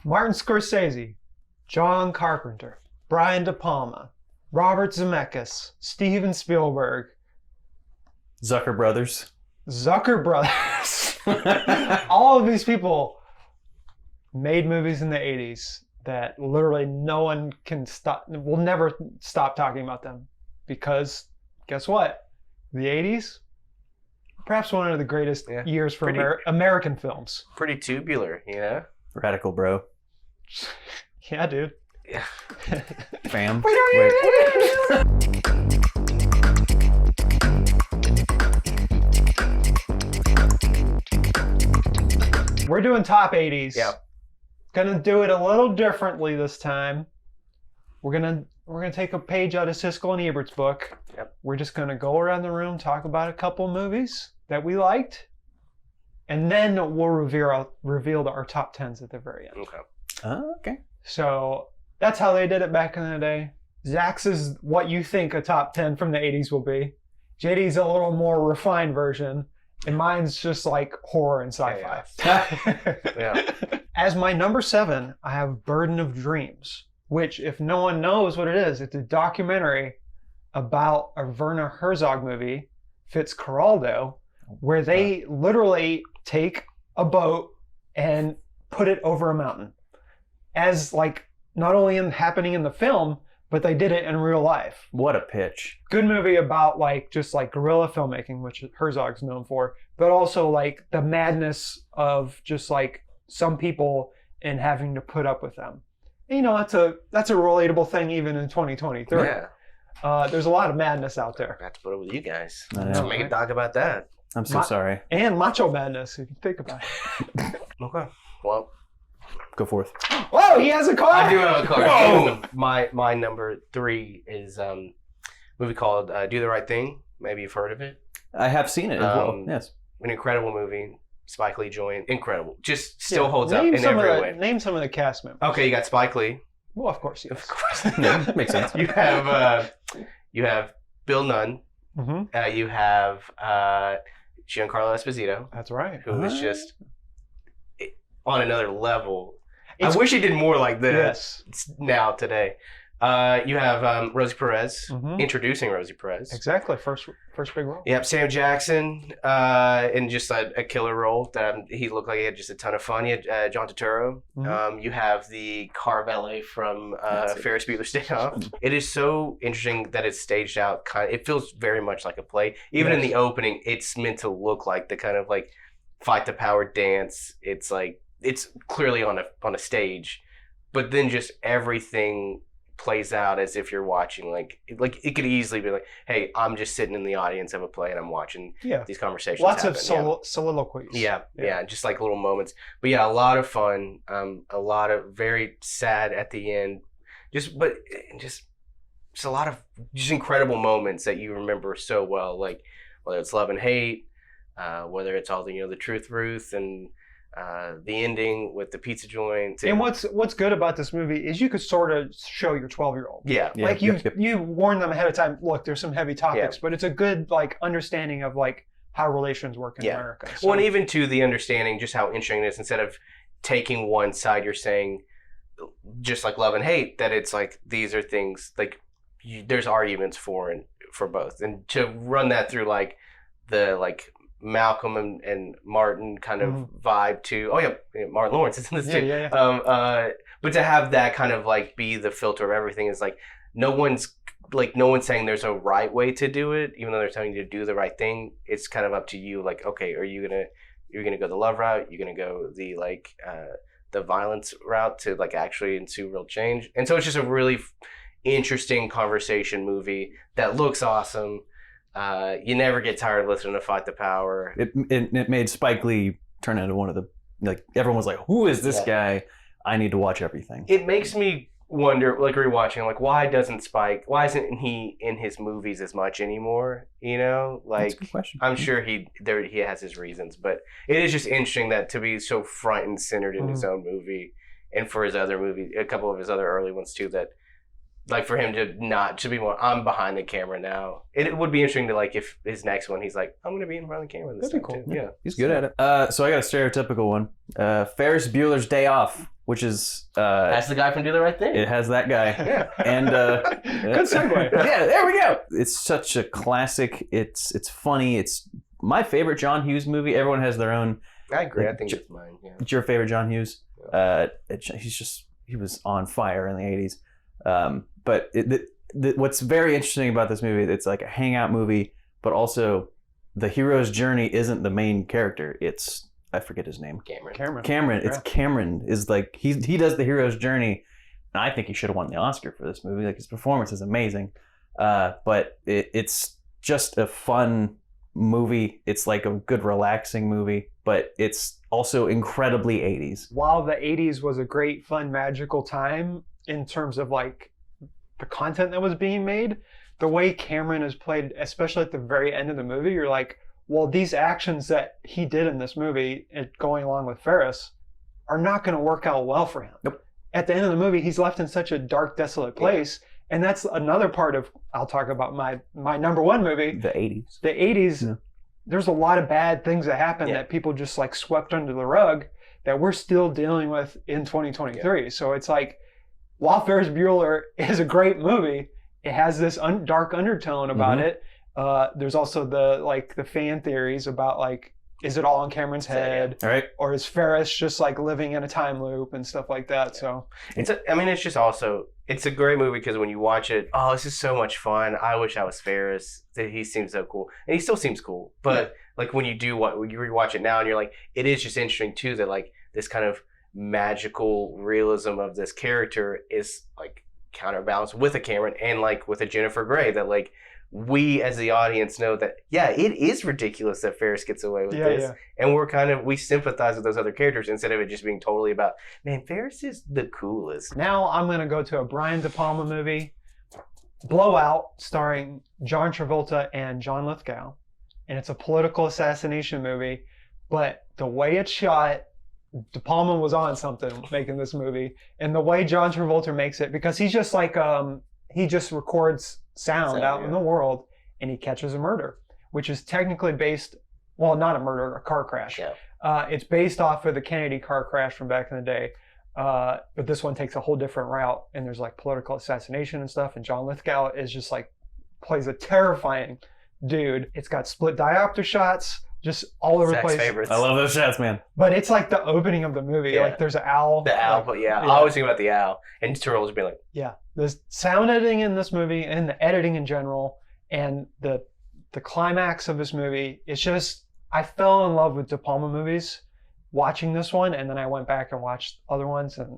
Martin Scorsese, John Carpenter, Brian De Palma, Robert Zemeckis, Steven Spielberg, Zucker Brothers. All of these people made movies in the 80s that literally no one will never stop talking about them. Because, guess what? The 80s, perhaps one of the greatest years for American films. Pretty tubular, you know? Radical, bro. Yeah, dude. Yeah. Fam. Wait. We're doing top 80s. Yeah. Gonna do it a little differently this time. We're gonna take a page out of Siskel and Ebert's book. Yep. We're just gonna go around the room, talk about a couple movies that we liked, and then we'll reveal our top 10s at the very end. Okay. Oh, okay. So that's how they did it back in the day. Zach's is what you think a top 10 from the 80s will be. JD's a little more refined version, and mine's just like horror and sci-fi. Yeah. As my number 7, I have Burden of Dreams, which, if no one knows what it is, it's a documentary about a Werner Herzog movie, Fitzcarraldo, where they literally take a boat and put it over a mountain. As like not only happening in the film, but they did it in real life. What a pitch. Good movie about like just like guerrilla filmmaking, which Herzog's known for, but also like the madness of just like some people and having to put up with them. And, you know, that's a relatable thing even in 2023. Yeah. There's a lot of madness out there. I have to put up with you guys. I know. So make a doc about that. I'm so sorry. And macho madness, if you think about it. Okay. Well, Go forth. Whoa, he has a car! I do have a car. Whoa. My number 3 is a movie called Do the Right Thing. Maybe you've heard of it. I have seen it as well. Yes. An incredible movie. Spike Lee joined. Incredible. Just still holds up in every way. Name some of the cast members. Okay, you got Spike Lee. Well, of course, yes. Of course. Yeah, makes sense. You have Bill Nunn. Mm-hmm. You have Giancarlo Esposito. That's right. Who is just on another level. I wish he did more like this now today. You have Rosie Perez, introducing Rosie Perez. Exactly, first big role. Yep, Sam Jackson in just a killer role. He looked like he had just a ton of fun. You had John Turturro. You have the car valet from Ferris Bueller's Day Off. It is so interesting that it's staged out. It feels very much like a play. Even in the opening, it's meant to look like the kind of like fight the power dance. It's like it's clearly on a stage, but then just everything plays out as if you're watching like it could easily be like, hey, I'm just sitting in the audience of a play and I'm watching these conversations lots happen. of soliloquies. Yeah, just like little moments, but a lot of fun, a lot of very sad at the end, just a lot of just incredible moments that you remember so well, like whether it's love and hate, whether it's all the the truth, Ruth, and the ending with the pizza joint. And what's good about this movie is you could sort of show your 12-year-old. Yeah. Like you warn them ahead of time, look, there's some heavy topics, but it's a good like understanding of like how relations work in America. So, well, and even to the understanding just how interesting it is, instead of taking one side, you're saying just like love and hate, that it's like these are things like there's arguments for both. And to run that through like the like Malcolm and Martin kind of vibe to Martin Lawrence is in this too. Yeah. But to have that kind of like be the filter of everything is like no one's saying there's a right way to do it, even though they're telling you to do the right thing. It's kind of up to you. Like, okay, you're gonna go the love route? You're gonna go the like the violence route to like actually ensue real change? And so it's just a really interesting conversation movie that looks awesome. You never get tired of listening to Fight the Power. It made Spike Lee turn into one of the, like, everyone was like, who is this guy? I need to watch everything. It makes me wonder, like rewatching, like why isn't he in his movies as much anymore? Like that's a good question. I'm sure he has his reasons, but it is just interesting that to be so front and centered in his own movie, and for his other movie, a couple of his other early ones too, that like for him to be more, I'm behind the camera now. It would be interesting to like if his next one he's like, I'm going to be in front of the camera this time too. Yeah, he's good at it. So I got a stereotypical one. Ferris Bueller's Day Off. which is That's the guy from Do the Right Thing. it has that guy. Yeah. And Good segue. yeah, there we go. It's such a classic. It's funny. It's my favorite John Hughes movie. Everyone has their own. I agree. I think it's mine. Yeah. It's your favorite John Hughes. He was on fire in the 80s. But what's very interesting about this movie, it's like a hangout movie, but also the hero's journey isn't the main character. It's, I forget his name. Cameron. It's Cameron is like, he does the hero's journey. And I think he should have won the Oscar for this movie. Like, his performance is amazing. But it's just a fun movie. It's like a good relaxing movie, but it's also incredibly 80s. While the 80s was a great, fun, magical time in terms of like the content that was being made, the way Cameron is played, especially at the very end of the movie, you're like, well, these actions that he did in this movie, going along with Ferris, are not going to work out well for him. Nope. At the end of the movie, he's left in such a dark, desolate place. Yeah. And that's another part of, I'll talk about my number one movie. The 80s. The 80s, yeah. There's a lot of bad things that happen that people just like swept under the rug that we're still dealing with in 2023. Yeah. So it's like, while Ferris Bueller is a great movie, it has this dark undertone about it. There's also the fan theories about like, is it all in Cameron's head? Right. Or is Ferris just like living in a time loop and stuff like that? Yeah. So it's a great movie because when you watch it, oh, this is so much fun. I wish I was Ferris. He seems so cool, and he still seems cool. But like when you rewatch it now, and you're like, it is just interesting too that like this kind of magical realism of this character is like counterbalanced with a Cameron and like with a Jennifer Grey that like. We as the audience know that it is ridiculous that Ferris gets away with this, and we sympathize with those other characters instead of it just being totally about, man, Ferris is the coolest. Now I'm gonna go to a Brian De Palma movie, Blowout, starring John Travolta and John Lithgow, and it's a political assassination movie, but the way it's shot, De Palma was on something making this movie, and the way John Travolta makes it, because he's just like he just records sound out in the world, and he catches a murder, which is technically based, well, not a murder, a car crash. Yeah. It's based off of the Kennedy car crash from back in the day, but this one takes a whole different route, and there's like political assassination and stuff, and John Lithgow is just like, plays a terrifying dude. It's got split diopter shots, just all over the place. Favorites. I love those shots, man. But it's like the opening of the movie. Yeah. Like there's an owl. The owl, but I always think about the owl. And Terrell's being like, the sound editing in this movie and the editing in general and the climax of this movie, it's just, I fell in love with De Palma movies watching this one, and then I went back and watched other ones, and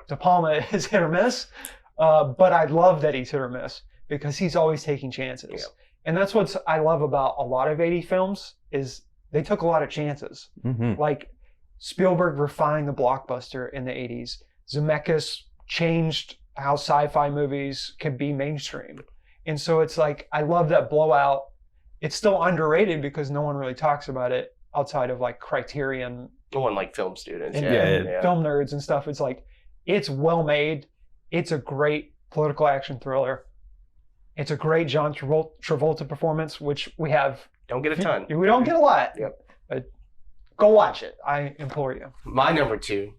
De Palma is hit or miss, but I love that he's hit or miss because he's always taking chances. Yeah. And that's what I love about a lot of 80 films is they took a lot of chances. Mm-hmm. Like Spielberg refined the blockbuster in the 80s. Zemeckis changed how sci-fi movies can be mainstream. And so it's like, I love that Blowout. It's still underrated because no one really talks about it outside of like Criterion. And like film students. And film nerds and stuff. It's like, it's well made. It's a great political action thriller. It's a great John Travolta performance, which we have. Don't get a ton. We don't get a lot. Yep. But go watch it. I implore you. My number two,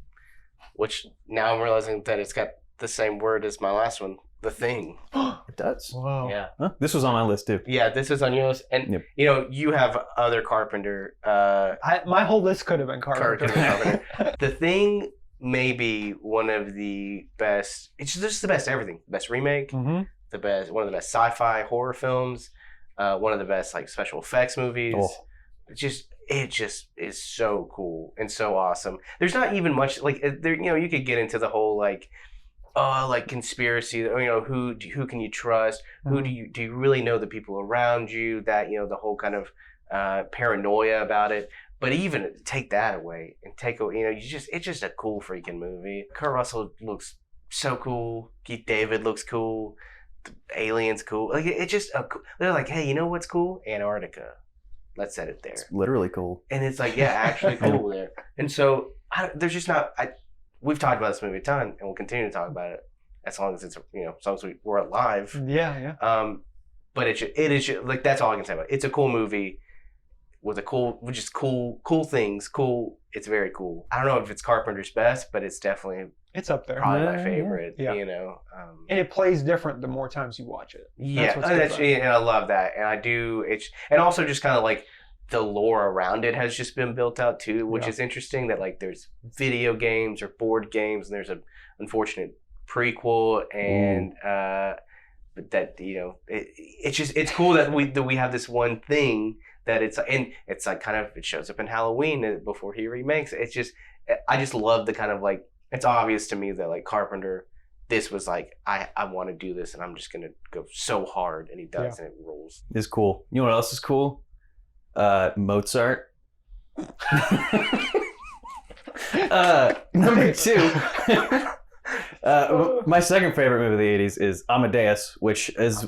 which now I'm realizing that it's got the same word as my last one, The Thing. It does. Wow. Yeah. Huh? This was on my list too. Yeah, this was on yours. And you have other Carpenter. My whole list could have been Carpenter. The Thing may be one of the best. It's just the best everything. Best remake. Mm-hmm. One of the best sci-fi horror films. One of the best like special effects movies. Oh. It just is so cool and so awesome. There's not even much like there. You could get into the whole like conspiracy. Who can you trust? Mm-hmm. Who do you really know the people around you? That the whole kind of paranoia about it. But even take that away and it's just a cool freaking movie. Kurt Russell looks so cool. Keith David looks cool. The alien's cool. Like it's just they're like, hey, you know what's cool? Antarctica. Let's set it there. It's literally cool. And it's like, actually cool there. And so there's just not. We've talked about this movie a ton, and we'll continue to talk about it as long as it's as long as we're alive. Yeah. But it is like that's all I can say about it. It's a cool movie. with a cool, just cool things. Cool. It's very cool. I don't know if it's Carpenter's best, but it's definitely It's up there. probably my favorite. Yeah. You know. And it plays different the more times you watch it. Yeah, what's good about it. and I love that, and I do. And also just kind of like the lore around it has just been built out too, which is interesting. That like there's video games or board games, and there's an unfortunate prequel, and but that it's cool that we have this one thing that it's like kind of it shows up in Halloween before he remakes it. I just love the kind of like it's obvious to me that like Carpenter. This was like I want to do this and I'm just gonna go so hard, and he does, and it rolls. It's cool. You know what else is cool? Mozart. Number 2. My second favorite movie of the 80s is Amadeus, which is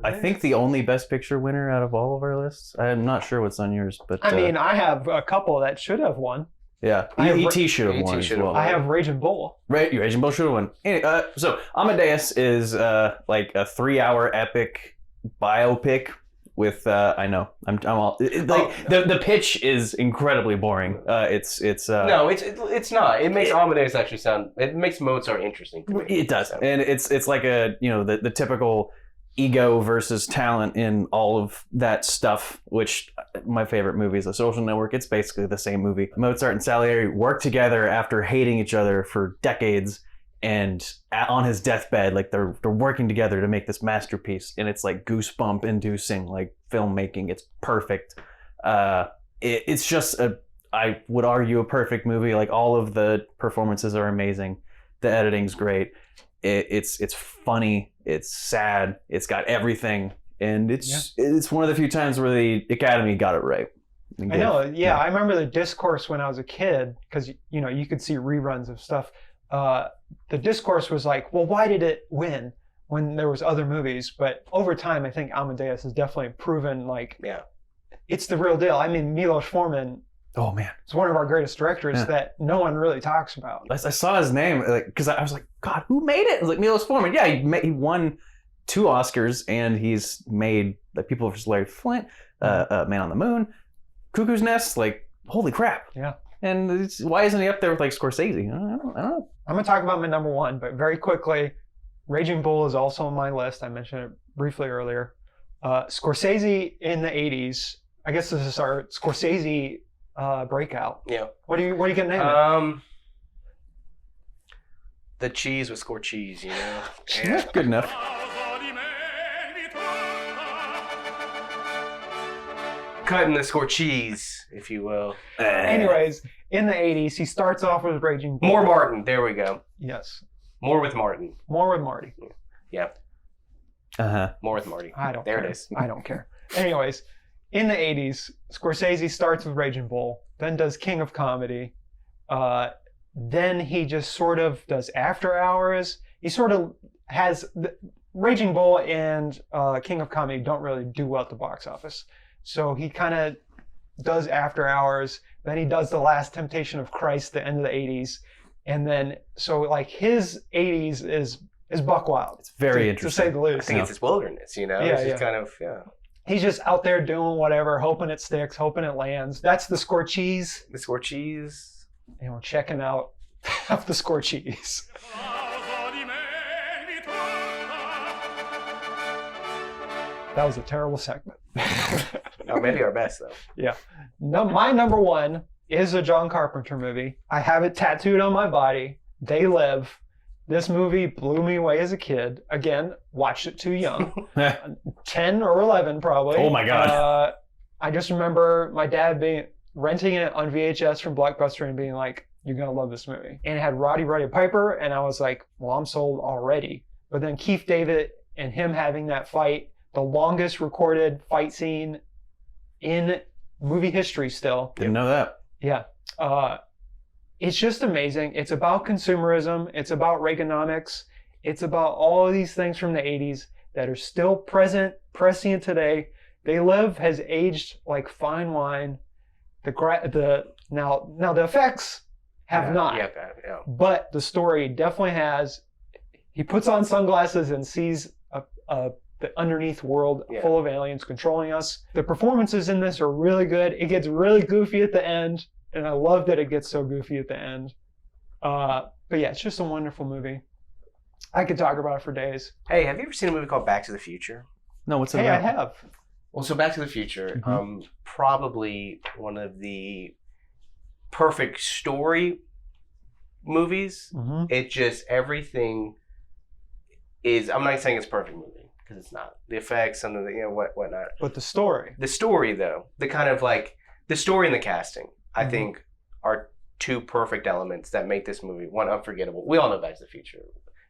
I think the only Best Picture winner out of all of our lists. I'm not sure what's on yours, but I mean, I have a couple that should have won. Yeah, E.T. should have won as well. I have Raging Bull. Right, Raging Bull should have won. Anyway, so Amadeus is like a 3-hour epic biopic with I know I'm all the pitch is incredibly boring. It's no, it's not. It makes Amadeus actually sound. It makes Mozart interesting to me. It does, and it's like a the typical ego versus talent in all of that stuff, which my favorite movie is The Social Network. It's basically the same movie. Mozart and Salieri work together after hating each other for decades, and on his deathbed, like they're working together to make this masterpiece, and it's like goosebump inducing like filmmaking. It's perfect. It's just I would argue a perfect movie. Like all of the performances are amazing. The editing's great. It's funny. It's sad. It's got everything, and it's one of the few times where the Academy got it right. I know. Yeah, I remember the discourse when I was a kid because you could see reruns of stuff. The discourse was like, well, why did it win when there was other movies? But over time, I think Amadeus has definitely proven like it's the real deal. I mean, Milos Forman. Oh man, it's one of our greatest directors that no one really talks about. I saw his name because I was like, God, who made it? I was like, Milos Forman. Yeah, he won 2 Oscars, and he's made like People vs. Larry Flint, Man on the Moon, Cuckoo's Nest. Like, holy crap! Yeah. And why isn't he up there with like Scorsese? I don't know. I'm gonna talk about my number 1, but very quickly, Raging Bull is also on my list. I mentioned it briefly earlier. Scorsese in the '80s. I guess this is our Scorsese breakout. Yeah. What are you gonna name it? The cheese with Scorcheese, Yeah, good enough. Cutting the Scorcheese, if you will. Anyways, in the '80s, he starts off with Raging Bull. More Martin. There we go. Yes. More with Martin. More with Marty. Yep. More with Marty. I don't care. There it is. I don't care. Anyways, in the '80s, Scorsese starts with Raging Bull, then does King of Comedy. Then he just sort of does After Hours. He sort of has Raging Bull and King of Comedy don't really do well at the box office. So he kind of does After Hours. Then he does The Last Temptation of Christ, the end of the '80s. And then, so like his '80s is buck wild. It's very interesting. To say the least. I think it's his wilderness, Yeah, it's just kind of, He's just out there doing whatever, hoping it sticks, hoping it lands. That's the Scorcheese. The Scorcheese. And we're checking out the Scorcheese. That was a terrible segment. No, maybe our best though. Yeah. No, my number 1 is a John Carpenter movie. I have it tattooed on my body. They Live. This movie blew me away as a kid. Again, watched it too young. 10 or 11 probably. Oh my God. I just remember my dad renting it on VHS from Blockbuster and being like, you're going to love this movie. And it had Roddy Piper, and I was like, well, I'm sold already. But then Keith David and him having that fight, the longest recorded fight scene in movie history still. Didn't know that. Yeah. It's just amazing. It's about consumerism. It's about Reaganomics. It's about all of these things from the 80s that are still prescient today. They Live has aged like fine wine. Now the effects have not. Yeah. But the story definitely has. He puts on sunglasses and sees a the underneath world full of aliens controlling us. The performances in this are really good. It gets really goofy at the end, and I love that it gets so goofy at the end. But yeah, it's just a wonderful movie. I could talk about it for days. Hey, have you ever seen a movie called Back to the Future? No, what's it Hey, about? I have. Well, so Back to the Future, probably one of the perfect story movies. Mm-hmm. It just, everything is, I'm not saying it's a perfect movie, because it's not. The effects and the, whatnot. But the story. The story, though, the kind of like, the story and the casting, I think, are two perfect elements that make this movie, one, unforgettable. We all know Back to the Future.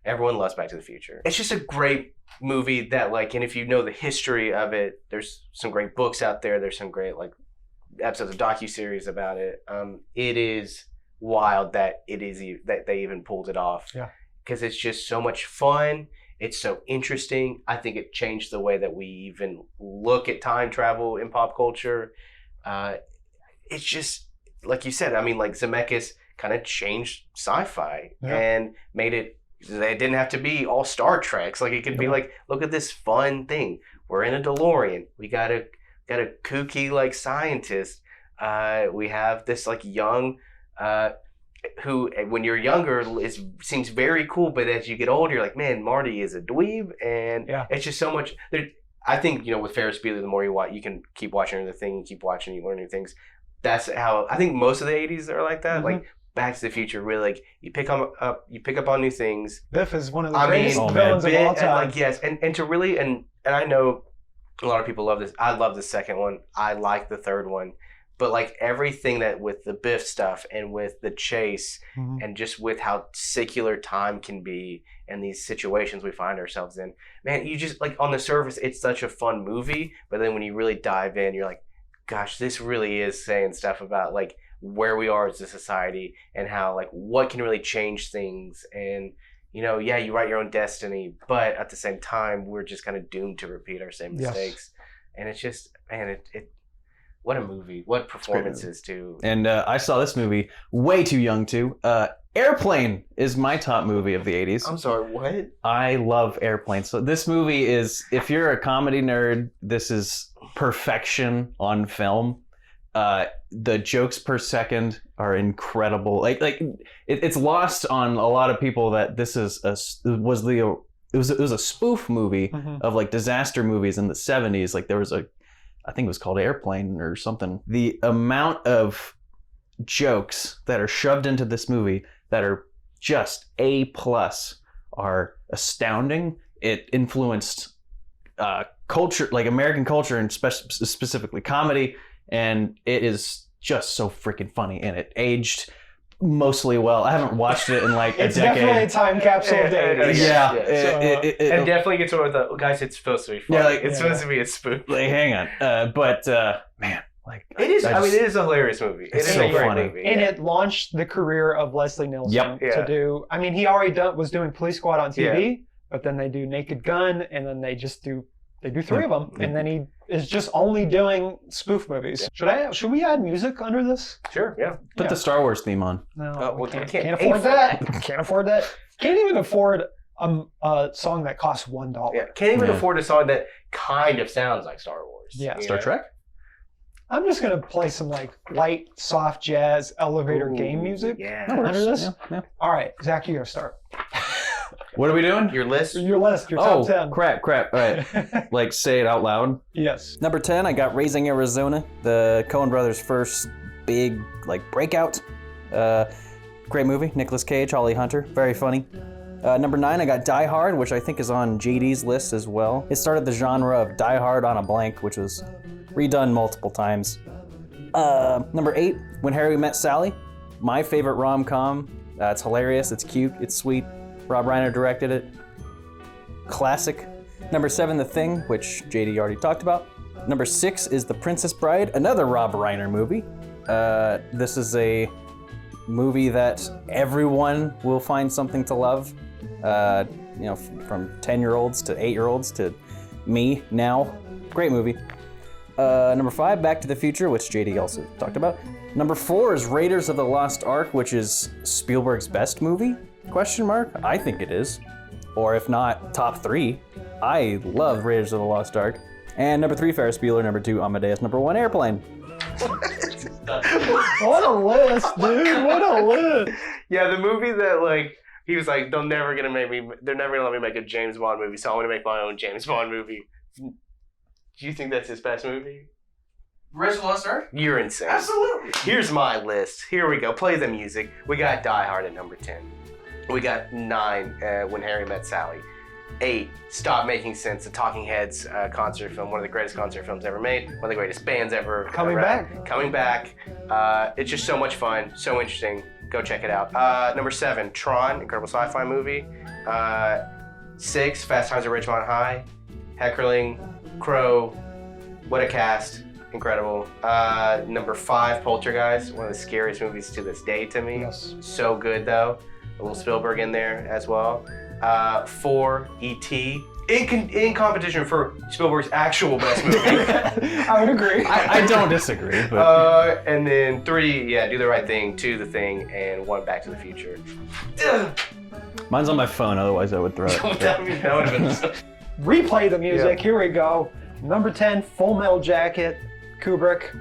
Everyone loves Back to the Future. It's just a great movie that, like, and if you know the history of it, there's some great books out there. There's some great, like, episodes of docuseries about it. It is wild that that they even pulled it off. Yeah. Because it's just so much fun. It's so interesting. I think it changed the way that we even look at time travel in pop culture. It's just, like you said, I mean, like, Zemeckis kind of changed sci-fi and made it, they didn't have to be all Star Treks. Like, it could be like, look at this fun thing. We're in a DeLorean. We got a kooky, like, scientist. We have this, like, young, who, when you're younger, seems very cool, but as you get older, you're like, man, Marty is a dweeb, and it's just so much. I think, with Ferris Bueller, the more you watch, you can keep watching another thing, you keep watching, you learn new things. That's how I think most of the 80s are like that. Like, Back to the Future, really, like, you pick up on new things. Biff is one of the greatest villains of all time. Like, yes, and to really, and I know a lot of people love this. I love the second one. I like the third one. But, like, everything that with the Biff stuff and with the chase and just with how secular time can be and these situations we find ourselves in, man, you just, like, on the surface, it's such a fun movie. But then when you really dive in, you're like, gosh, this really is saying stuff about, like, where we are as a society and how, like, what can really change things. And, you write your own destiny, but at the same time, we're just kind of doomed to repeat our same mistakes. And it's just, man, what a movie. What performances, too. And I saw this movie way too young, too. Airplane is my top movie of the 80s. I'm sorry, what? I love Airplane. So this movie is, if you're a comedy nerd, this is perfection on film. The jokes per second are incredible. Like it's lost on a lot of people that this is it was a spoof movie of, like, disaster movies in the 70s. Like, there was I think it was called Airplane or something. The amount of jokes that are shoved into this movie that are just A+ are astounding. It influenced culture, like American culture, and specifically comedy. And it is just so freaking funny, and it aged mostly well. I haven't watched it in like a decade. It's definitely a time capsule of the 80s. Yeah. And definitely gets over the, guys, it's supposed to be funny. Yeah, like, it's supposed to be a spoof. Like, hang on. Man, like, it is, it is a hilarious movie. It's is so a great funny. movie. And it launched the career of Leslie Nielsen to do, I mean, he already was doing Police Squad on TV, but then they do Naked Gun, and then they do 3 of them, and then he is just only doing spoof movies. Should we add music under this? Sure, yeah. Put the Star Wars theme on. No, we can't afford that. Can't afford that. Can't even afford a song that costs $1. Yeah, can't even afford a song that kind of sounds like Star Wars. Yeah. Star Trek? I'm just going to play some, like, light, soft jazz elevator game music under this. Yeah. All right, Zach, you got to start. What are we doing? Your list? Your top 10. Crap. All right. Like, say it out loud. Yes. Number 10, I got Raising Arizona, the Coen brothers' first big, like, breakout. Great movie. Nicolas Cage, Holly Hunter. Very funny. Number 9, I got Die Hard, which I think is on JD's list as well. It started the genre of Die Hard on a Blank, which was redone multiple times. Number 8, When Harry Met Sally. My favorite rom-com. It's hilarious. It's cute. It's sweet. Rob Reiner directed it. Classic. Number 7, The Thing, which JD already talked about. Number 6 is The Princess Bride, another Rob Reiner movie. This is a movie that everyone will find something to love. From 10-year-olds to 8-year-olds to me now. Great movie. Number 5, Back to the Future, which JD also talked about. Number 4 is Raiders of the Lost Ark, which is Spielberg's best movie? ? I think it is. or if not, top 3. I love Raiders of the Lost Ark. And number 3, Ferris Bueller. Number 2, Amadeus. Number 1, Airplane. What a list, dude! What a list! Yeah, the movie that like he was like, they're never gonna let me make a James Bond movie, so I'm gonna make my own James Bond movie. Do you think that's his best movie? Raiders of the Lost Ark? You're insane. Absolutely. Here's my list. Here we go. Play the music. We got Die Hard at number 10. We got 9, When Harry Met Sally. 8, Stop Making Sense, the Talking Heads concert film, one of the greatest concert films ever made, one of the greatest bands ever. Coming back. Coming back. It's just so much fun, so interesting. Go check it out. Number 7, Tron, incredible sci-fi movie. 6, Fast Times at Ridgemont High. Heckerling, Crow, what a cast. Incredible. Number 5, Poltergeist, one of the scariest movies to this day to me. Yes. So good though. A little Spielberg in there as well. 4, E.T. In competition for Spielberg's actual best movie. I would agree. I don't disagree. But... And then 3, Do the Right Thing, 2, The Thing, and 1, Back to the Future. Mine's on my phone, otherwise I would throw it. That would have been so... Replay the music. Yeah. Here we go. Number 10, Full Metal Jacket, Kubrick.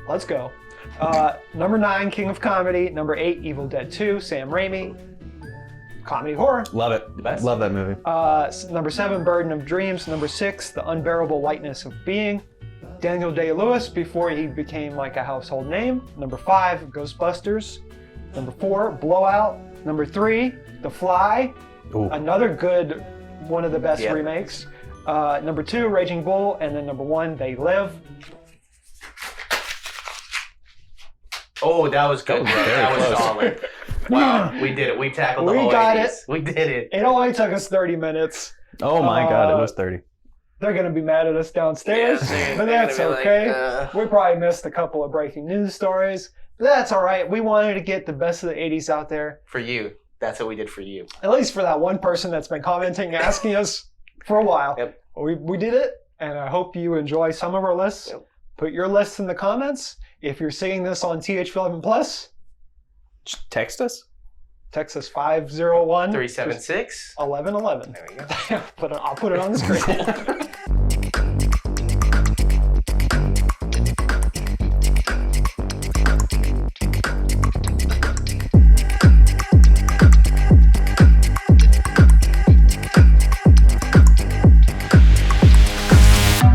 Let's go. Number 9, King of Comedy. Number 8, Evil Dead 2, Sam Raimi. Comedy horror. Love it. Best. Love that movie. Number 7, Burden of Dreams. Number 6, The Unbearable Lightness of Being. Daniel Day-Lewis before he became like a household name. Number 5, Ghostbusters. Number 4, Blowout. Number 3, The Fly. Ooh. Another good, one of the best Yep. remakes. Number 2, Raging Bull. And then number 1, They Live. Oh, that was good, bro. That was close. solid. Wow, we did it. We tackled the We whole got 80s. We did it. It only took us 30 minutes. Oh my God, it was 30. They're going to be mad at us downstairs, but that's They're gonna be okay. like, We probably missed a couple of breaking news stories. But that's all right. We wanted to get the best of the 80s out there, For you. That's what we did for you. at least for that one person that's been commenting and asking us for a while. Yep. We did it, and I hope you enjoy some of our lists. Yep. Put your lists in the comments. If you're seeing this on TH11+, Text us. text us 501 376. 1111. There we go. I'll put it on the screen.